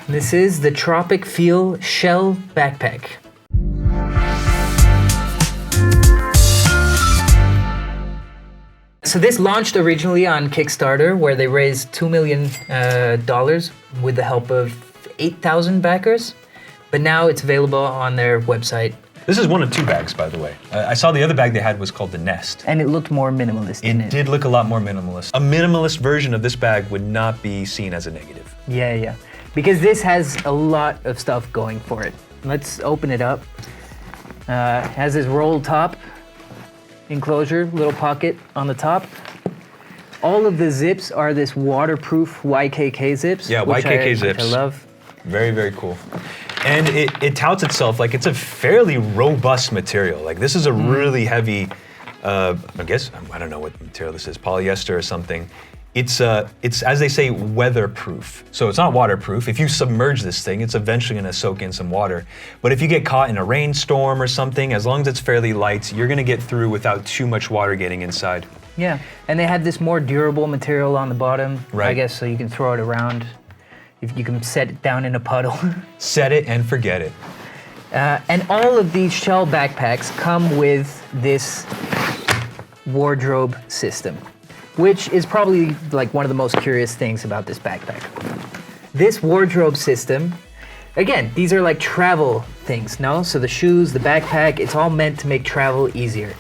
This is the Tropic Feel Shell backpack. So this launched originally on Kickstarter, where they raised $2 million with the help of 8,000 backers. But now it's available on their website. This is one of two bags, by the way. I saw the other bag they had was called the Nest. And it looked more minimalist, didn't it? It did look a lot more minimalist. A minimalist version of this bag would not be seen as a negative. Yeah. Because this has a lot of stuff going for it. Let's open it up. Has this roll top enclosure, little pocket on the top. All of the zips are this waterproof YKK zips. Yeah, YKK zips. Which I love. Very, very cool. And it touts itself like it's a fairly robust material. Like this is a really heavy, I don't know what material this is, polyester or something. It's as they say, weatherproof. So it's not waterproof. If you submerge this thing, it's eventually gonna soak in some water. But if you get caught in a rainstorm or something, as long as it's fairly light, you're gonna get through without too much water getting inside. Yeah, and they had this more durable material on the bottom, right. I guess, so you can throw it around. If you can set it down in a puddle. Set it and forget it. And all of these shell backpacks come with this wardrobe system, which is probably like one of the most curious things about this backpack. This wardrobe system, again, these are like travel things, no? So the shoes, the backpack, it's all meant to make travel easier.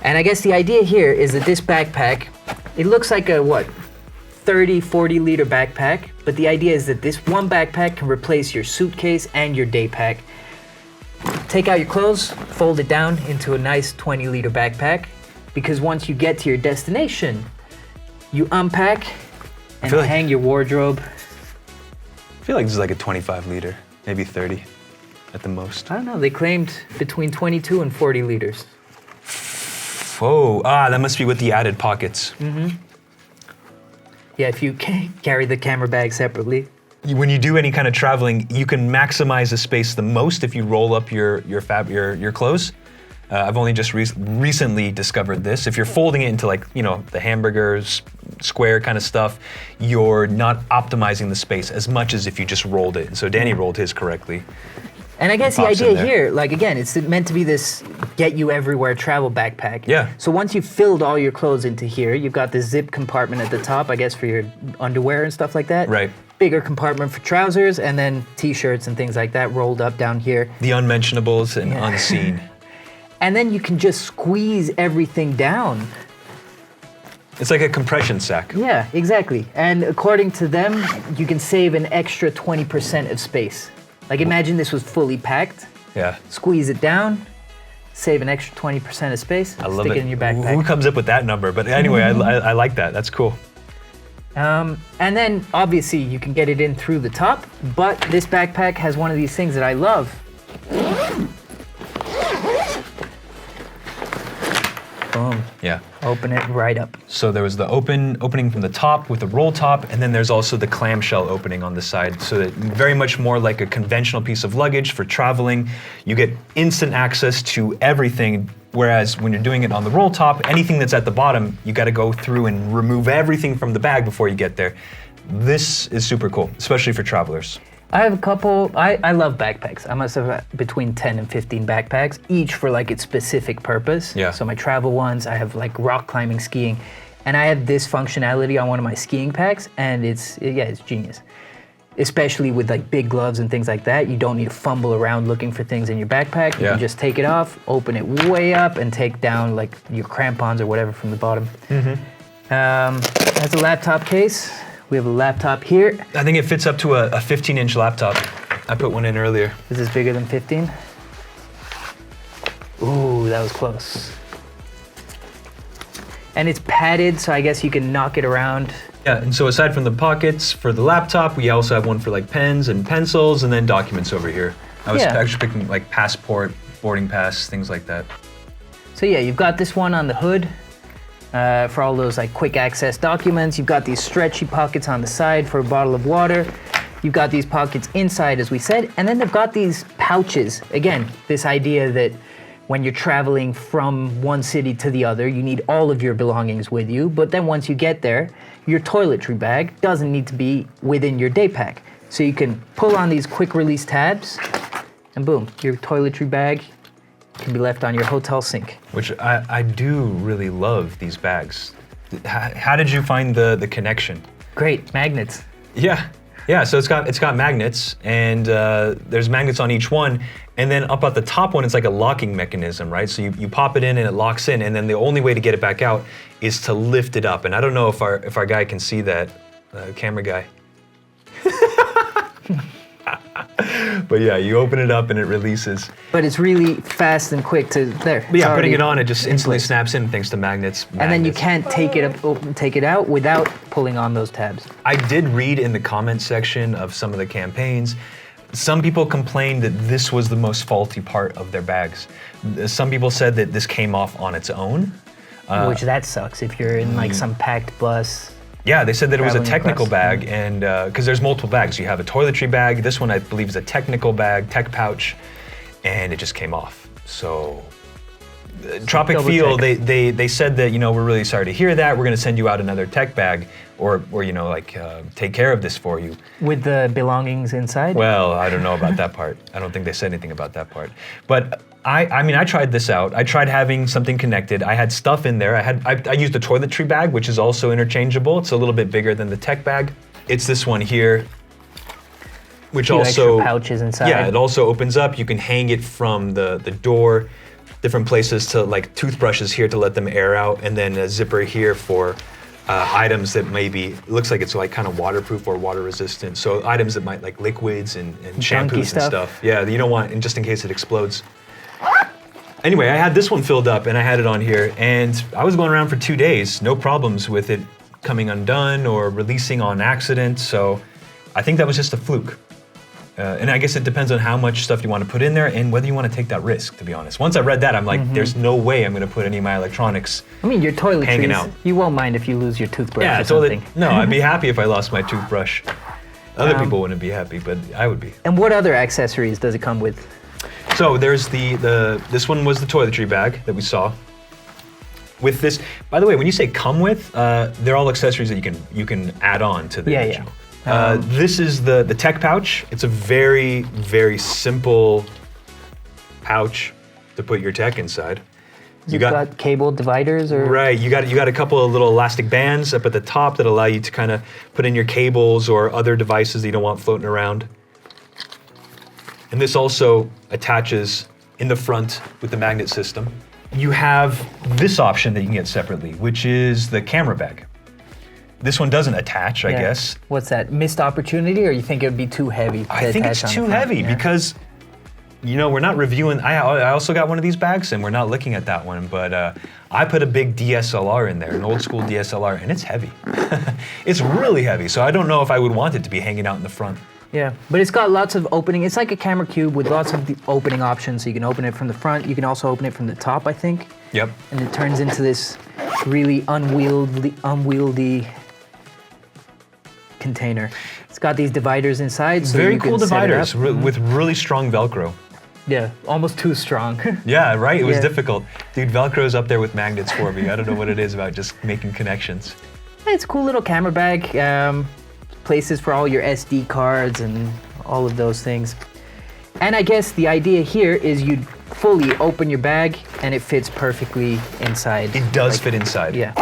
And I guess the idea here is that this backpack, it looks like a, 30, 40 liter backpack, but the idea is that this one backpack can replace your suitcase and your day pack. Take out your clothes, fold it down into a nice 20 liter backpack, because once you get to your destination, you unpack and hang your wardrobe. I feel like this is like a 25 liter, maybe 30 at the most. I don't know, they claimed between 22 and 40 liters. Whoa, that must be with the added pockets. Yeah, if you carry the camera bag separately. When you do any kind of traveling, you can maximize the space the most if you roll up your clothes. I've only just recently discovered this. If you're folding it into the hamburgers, square kind of stuff, you're not optimizing the space as much as if you just rolled it. And so Danny rolled his correctly. And I guess the idea here, again, it's meant to be this get you everywhere travel backpack. Yeah. So once you've filled all your clothes into here, you've got the zip compartment at the top, I guess for your underwear and stuff like that. Right. Bigger compartment for trousers, and then t-shirts and things like that rolled up down here. The unmentionables and unseen. And then you can just squeeze everything down. It's like a compression sack. Yeah, exactly. And according to them, you can save an extra 20% of space. Like imagine this was fully packed. Yeah. Squeeze it down, save an extra 20% of space, I love stick it in your backpack. Who comes up with that number? But anyway, I like that. That's cool. And then obviously you can get it in through the top, but this backpack has one of these things that I love. Boom. Yeah. Open it right up. So there was the opening from the top with the roll top, and then there's also the clamshell opening on the side, so that very much more like a conventional piece of luggage for traveling. You get instant access to everything, whereas when you're doing it on the roll top, anything that's at the bottom, you got to go through and remove everything from the bag before you get there. This is super cool, especially for travelers. I have a couple, I love backpacks. I must have between 10 and 15 backpacks, each for like its specific purpose. Yeah. So my travel ones, I have like rock climbing, skiing, and I have this functionality on one of my skiing packs, and it's genius. Especially with like big gloves and things like that, you don't need to fumble around looking for things in your backpack. You can just take it off, open it way up, and take down like your crampons or whatever from the bottom. That's a laptop case. We have a laptop here. I think it fits up to a 15-inch laptop. I put one in earlier. Is this bigger than 15? Ooh, that was close. And it's padded, so I guess you can knock it around. Yeah, and so aside from the pockets for the laptop, we also have one for like pens and pencils, and then documents over here. I was actually picking like passport, boarding pass, things like that. So yeah, you've got this one on the hood. For all those like quick access documents. You've got these stretchy pockets on the side for a bottle of water. You've got these pockets inside, as we said, and then they've got these pouches. Again, this idea that when you're traveling from one city to the other, you need all of your belongings with you, but then once you get there, your toiletry bag doesn't need to be within your day pack. So you can pull on these quick release tabs, and boom, your toiletry bag can be left on your hotel sink. Which I do really love these bags. How did you find the connection? Great, magnets. Yeah, yeah. So it's got magnets, and there's magnets on each one, and then up at the top one, it's like a locking mechanism, right? So you pop it in and it locks in, and then the only way to get it back out is to lift it up. And I don't know if our guy can see that, camera guy. But yeah, you open it up and it releases. But it's really fast and quick to there. But yeah, putting it on, it just instantly snaps in thanks to magnets. And then you can't take it out without pulling on those tabs. I did read in the comment section of some of the campaigns, some people complained that this was the most faulty part of their bags. Some people said that this came off on its own. Which that sucks if you're in like some packed bus. Yeah, they said that it was a Traveling technical across. bag, and because there's multiple bags. You have a toiletry bag. This one, I believe, is a technical bag, tech pouch, and it just came off. So, Tropic Feel, they said that, you know, we're really sorry to hear that. We're going to send you out another tech bag, or you know, like take care of this for you. With the belongings inside? Well, I don't know about that part. I don't think they said anything about that part. But I mean, I tried this out. I tried having something connected. I had stuff in there. I used a toiletry bag, which is also interchangeable. It's a little bit bigger than the tech bag. It's this one here, which Few also extra pouches inside. Yeah, it also opens up. You can hang it from the door, different places to like toothbrushes here to let them air out, and then a zipper here for items that maybe looks like it's like kind of waterproof or water resistant. So items that might like liquids and shampoos and stuff. Yeah, that you don't want, and just in case it explodes. Anyway, I had this one filled up and I had it on here, and I was going around for 2 days, no problems with it coming undone or releasing on accident. So I think that was just a fluke. And I guess it depends on how much stuff you want to put in there and whether you want to take that risk, to be honest. Once I read that, I'm like, there's no way I'm going to put any of my electronics I mean, your hanging toiletries, out. you won't mind if you lose your toothbrush Yeah, or totally. something. No, I'd be happy if I lost my toothbrush. Other people wouldn't be happy, but I would be. And what other accessories does it come with? So there's this one was the toiletry bag that we saw. With this, by the way, when you say come with, they're all accessories that you can add on to the original. This is the tech pouch. It's a very, very simple pouch to put your tech inside. You got cable dividers, or right. You got a couple of little elastic bands up at the top that allow you to kind of put in your cables or other devices that you don't want floating around. And this also attaches in the front with the magnet system. You have this option that you can get separately, which is the camera bag. This one doesn't attach, I guess. What's that? Missed opportunity, or you think it would be too heavy? I think it's too heavy because, you know, we're not reviewing. I also got one of these bags, and we're not looking at that one. But I put a big DSLR in there, an old school DSLR, and it's heavy. It's really heavy. So I don't know if I would want it to be hanging out in the front. Yeah, but it's got lots of opening. It's like a camera cube with lots of the opening options. So you can open it from the front. You can also open it from the top, I think. Yep. And it turns into this really unwieldy container. It's got these dividers inside. So Very you cool can set it dividers up. with really strong Velcro. Yeah, almost too strong. Yeah, right? It was Yeah. difficult. Dude, Velcro's up there with magnets for me. I don't know what it is about just making connections. It's a cool little camera bag. Places for all your SD cards and all of those things. And I guess the idea here is you fully open your bag and it fits perfectly inside. It does fit inside. Yeah.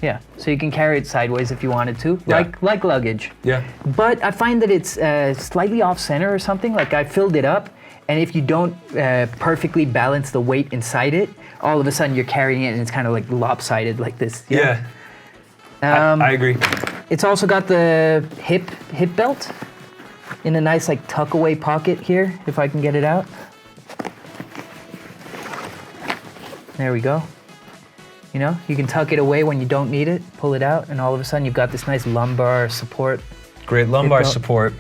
Yeah, so you can carry it sideways if you wanted to, Yeah. like luggage. Yeah. But I find that it's slightly off center or something. Like I filled it up, and if you don't perfectly balance the weight inside it, all of a sudden you're carrying it and it's kind of like lopsided like this. Yeah. I agree. It's also got the hip belt in a nice like tuck away pocket here, if I can get it out. There we go. You know, you can tuck it away when you don't need it, pull it out, and all of a sudden you've got this nice lumbar support. Great lumbar belt. support.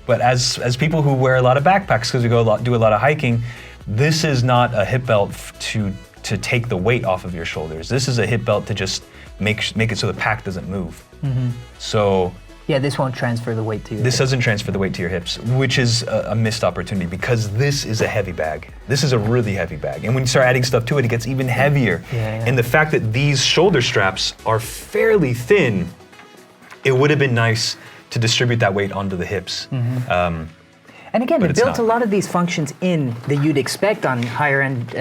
But as people who wear a lot of backpacks because we do a lot of hiking, this is not a hip belt to take the weight off of your shoulders. This is a hip belt to just make it so the pack doesn't move. So Yeah, this won't transfer the weight to you. this doesn't transfer the weight to your hips, which is a missed opportunity because this is a heavy bag. This is a really heavy bag. And when you start adding stuff to it, it gets even heavier. Yeah. And the fact that these shoulder straps are fairly thin, it would have been nice to distribute that weight onto the hips. And again, But it it's built not. a lot of these functions in that you'd expect on higher end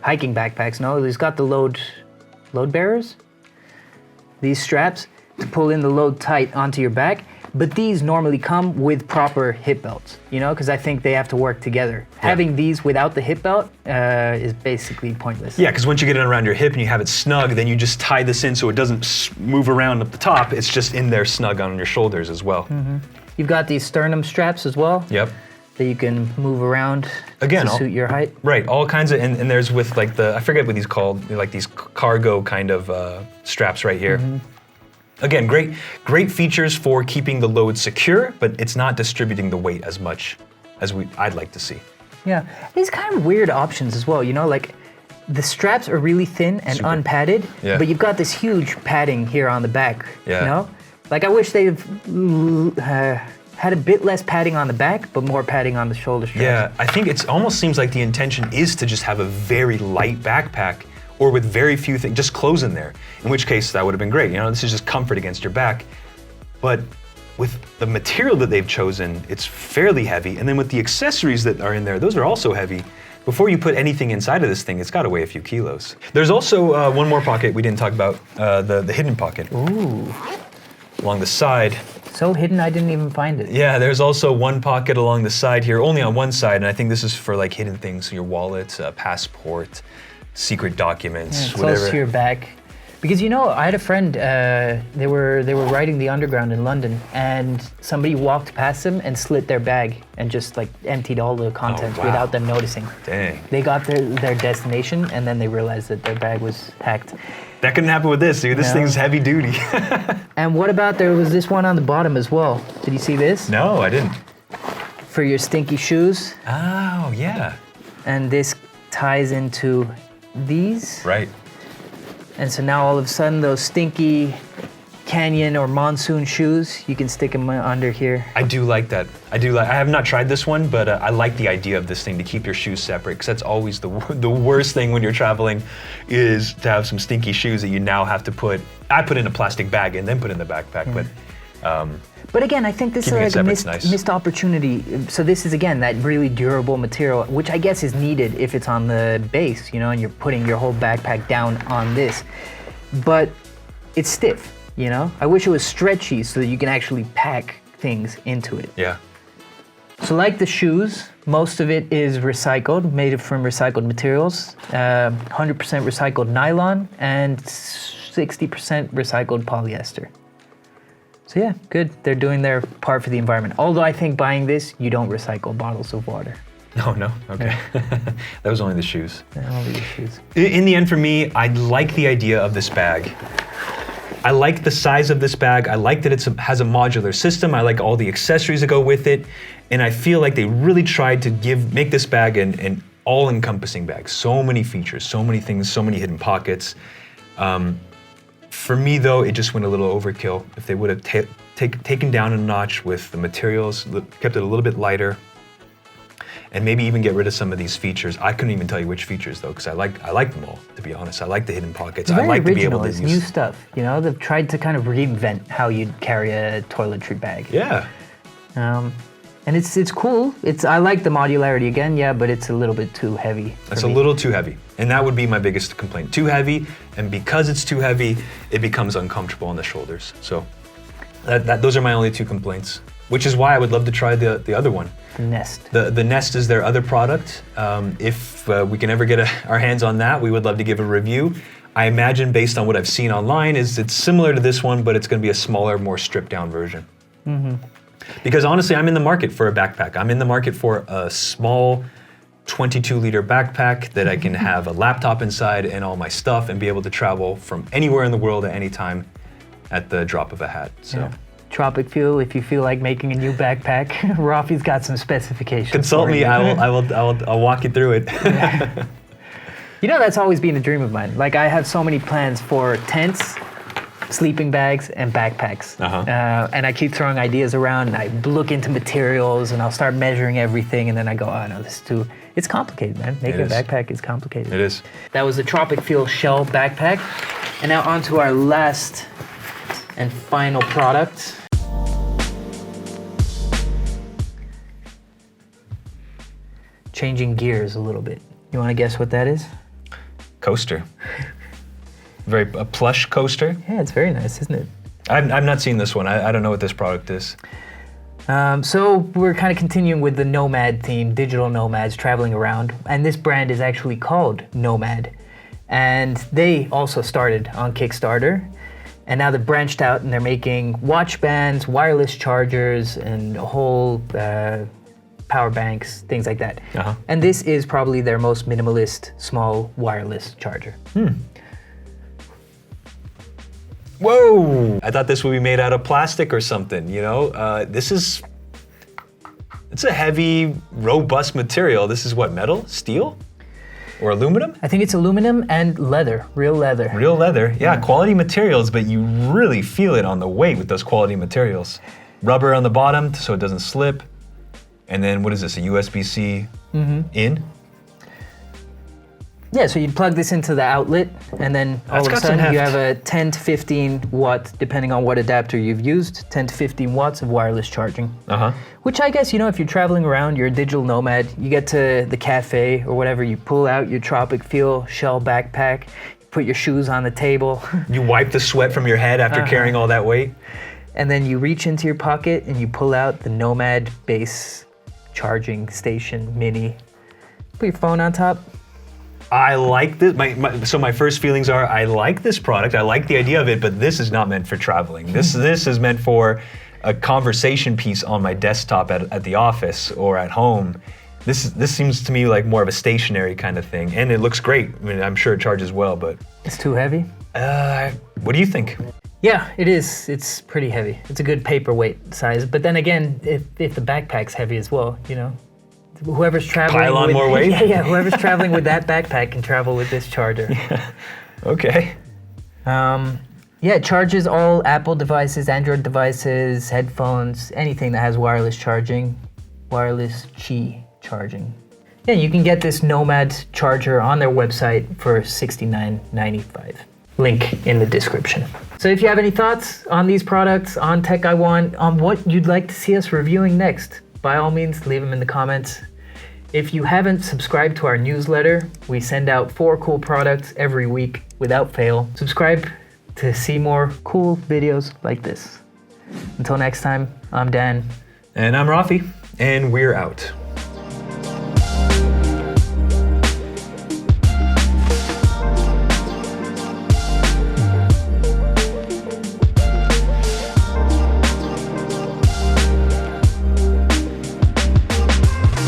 hiking backpacks. No, it's got the load bearers, these straps to pull in the load tight onto your back. But these normally come with proper hip belts, you know, because I think they have to work together. Having these without the hip belt is basically pointless. Yeah, because once you get it around your hip and you have it snug, then you just tie this in so it doesn't move around up the top. It's just in there snug on your shoulders as well. You've got these sternum straps as well. Yep. That you can move around Again, to suit your height. Right, all kinds of, and there's with like I forget what these called, like these cargo kind of straps right here. Again, great features for keeping the load secure, but it's not distributing the weight as much as I'd like to see. Yeah, these kind of weird options as well, you know, like the straps are really thin and Super. unpadded, but you've got this huge padding here on the back, you know? Like I wish they've had a bit less padding on the back, but more padding on the shoulder straps. Yeah, I think it almost seems like the intention is to just have a very light backpack or with very few things, just clothes in there, in which case that would have been great. You know, this is just comfort against your back. But with the material that they've chosen, it's fairly heavy. And then with the accessories that are in there, those are also heavy. Before you put anything inside of this thing, it's got to weigh a few kilos. There's also one more pocket we didn't talk about, the hidden pocket. Ooh. Along the side. So hidden, I didn't even find it. Yeah, there's also one pocket along the side here, only on one side, and I think this is for like hidden things, your wallet, passport, secret documents, Close whatever. to your back. Because you know, I had a friend, they were riding the underground in London, and somebody walked past them and slit their bag and just like emptied all the contents wow. without them noticing. Dang. They got their destination and then they realized that their bag was hacked. That couldn't happen with this, dude. This No. thing's heavy duty. And what about, there was this one on the bottom as well. Did you see this? No, I didn't. For your stinky shoes. Oh, yeah. And this ties into these. Right. And so now all of a sudden those stinky canyon or monsoon shoes, you can stick them under here. I do like that. I have not tried this one, but I like the idea of this thing to keep your shoes separate, because that's always the worst thing when you're traveling, is to have some stinky shoes that you now have to I put in a plastic bag and then put in the backpack, But again, I think this is Keeping it like a separate's nice. missed opportunity. So this is, again, that really durable material, which I guess is needed if it's on the base, you know, and you're putting your whole backpack down on this. But it's stiff, you know? I wish it was stretchy so that you can actually pack things into it. yeah. So like the shoes, most of it is recycled, made from recycled materials, 100% recycled nylon and 60% recycled polyester. So yeah, good. They're doing their part for the environment. Although I think buying this, you don't recycle bottles of water. No? Okay. That was only the shoes. Only the shoes. In the end, for me, I like the idea of this bag. I like the size of this bag. I like that it has a modular system. I like all the accessories that go with it. And I feel like they really tried to make this bag an all-encompassing bag. So many features, so many things, so many hidden pockets. For me, though, it just went a little overkill. If they would have taken down a notch with the materials, kept it a little bit lighter, and maybe even get rid of some of these features. I couldn't even tell you which features, though, because I like them all, to be honest. I like the hidden pockets. It's I very like to be able original. to It's use new stuff. You know, they've tried to kind of reinvent how you'd carry a toiletry bag. Yeah. And it's cool. I like the modularity again, yeah, but it's a little bit too heavy. It's a little too heavy. And that would be my biggest complaint. Too heavy, and because it's too heavy, it becomes uncomfortable on the shoulders. So those are my only two complaints, which is why I would love to try the other one. The Nest. The Nest is their other product. If we can ever get our hands on that, we would love to give a review. I imagine, based on what I've seen online, it's similar to this one, but it's going to be a smaller, more stripped down version. Because honestly, I'm in the market for a backpack. I'm in the market for a small 22-liter backpack that I can have a laptop inside and all my stuff and be able to travel from anywhere in the world at any time at the drop of a hat. So. Yeah. Tropicfeel, if you feel like making a new backpack, Rafi's got some specifications. Consult for me. you. I'll walk you through it. Yeah. You know, that's always been a dream of mine. Like, I have so many plans for tents, sleeping bags, and backpacks. And I keep throwing ideas around, and I look into materials, and I'll start measuring everything, and then I go, oh no, this is too... It's complicated, man. Making a backpack is complicated. It is. That was the Tropic Feel Shell backpack. And now on to our last and final product. changing gears a little bit. You want to guess what that is? Coaster. A plush coaster. Yeah, it's very nice, isn't it? I've not seen this one. I don't know what this product is. So we're kind of continuing with the Nomad theme, digital nomads traveling around. And this brand is actually called Nomad. And they also started on Kickstarter. And now they've branched out and they're making watch bands, wireless chargers, and a whole power banks, things like that. Uh-huh. And this is probably their most minimalist, small wireless charger. Whoa! I thought this would be made out of plastic or something, you know? It's a heavy, robust material. This is what, metal? Steel? Or aluminum? I think it's aluminum and leather, real leather. Real leather, yeah, quality materials, but you really feel it on the weight with those quality materials. Rubber on the bottom so it doesn't slip. And then what is this, a USB-C in? Yeah, so you'd plug this into the outlet, and then all of a sudden you have a 10 to 15 watt, depending on what adapter you've used, 10 to 15 watts of wireless charging. Which I guess, you know, if you're traveling around, you're a digital nomad, you get to the cafe or whatever, you pull out your Tropic Feel Shell backpack, you put your shoes on the table. You wipe the sweat from your head after carrying all that weight. And then you reach into your pocket and you pull out the Nomad base charging station mini. Put your phone on top. I like this. So my first feelings are, I like this product. I like the idea of it, but this is not meant for traveling. This is meant for a conversation piece on my desktop at the office or at home. This seems to me like more of a stationary kind of thing, and it looks great. I mean, I'm sure it charges well, but it's too heavy. What do you think? Yeah, it is. It's pretty heavy. It's a good paperweight size, but then again, if the backpack's heavy as well, you know. Whoever's traveling pile on more weight? Yeah, whoever's traveling with that backpack can travel with this charger. Yeah. Okay. Yeah, it charges all Apple devices, Android devices, headphones, anything that has wireless charging, wireless Qi charging. Yeah, you can get this Nomad charger on their website for $69.95. Link in the description. So if you have any thoughts on these products, on Tech I Want, on what you'd like to see us reviewing next, by all means, leave them in the comments. If you haven't subscribed to our newsletter, we send out 4 cool products every week without fail. Subscribe to see more cool videos like this. Until next time, I'm Dan. And I'm Rafi, and we're out.